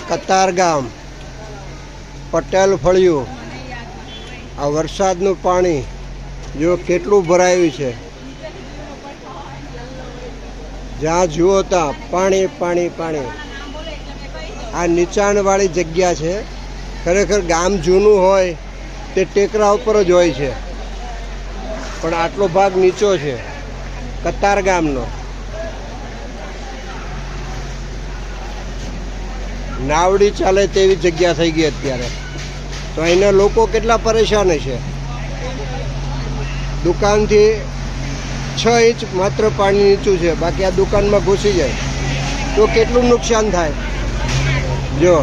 કતાર ગામ પટેલ ફળિયું આ વરસાદનું પાણી જો કેટલું ભરાયું છે, જ્યાં જુઓ ત્યાં પાણી પાણી પાણી. આ નીચાણવાળી જગ્યા છે. ખરેખર ગામ જૂનું હોય તે ટેકરા ઉપર જ હોય છે, પણ આટલો ભાગ નીચો છે કતાર ગામનો. નાવડી ચાલે તેવી જગ્યા થઈ ગઈ અત્યારે. તો અહીંના લોકો કેટલા પરેશાન છે. દુકાનથી 6 ઇંચ માત્ર પાણી નીચું છે, બાકી આ દુકાનમાં ઘૂસી જાય તો કેટલું નુકસાન થાય. જો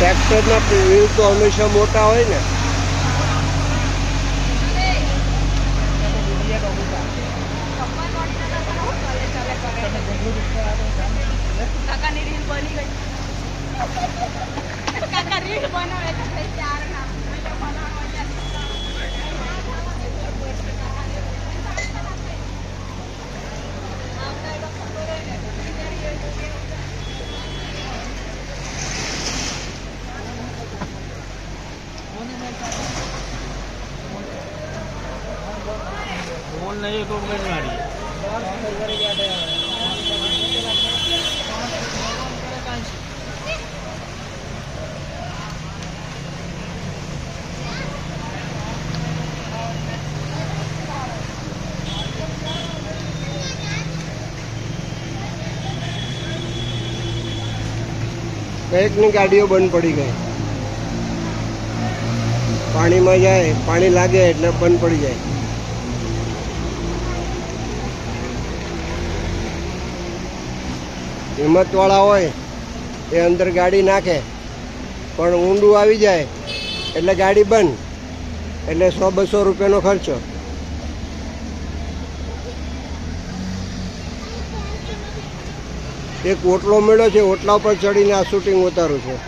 ટ્રેક્ટરના વ્હીલ તો હંમેશા મોટા હોય ને. नहीं तो मारी કઈકની ગાડીઓ બંધ પડી ગઈ. પાણીમાં જાય, પાણી લાગે એટલે બંધ પડી જાય. હિંમતવાળા હોય એ અંદર ગાડી નાખે, પણ ઊંડું આવી જાય એટલે ગાડી બંધ, એટલે 100-200 રૂપિયાનો ખર્ચો. એક ઓટલો મળ્યો છે, ઓટલા ઉપર ચડીને આ શૂટિંગ ઉતારું છું.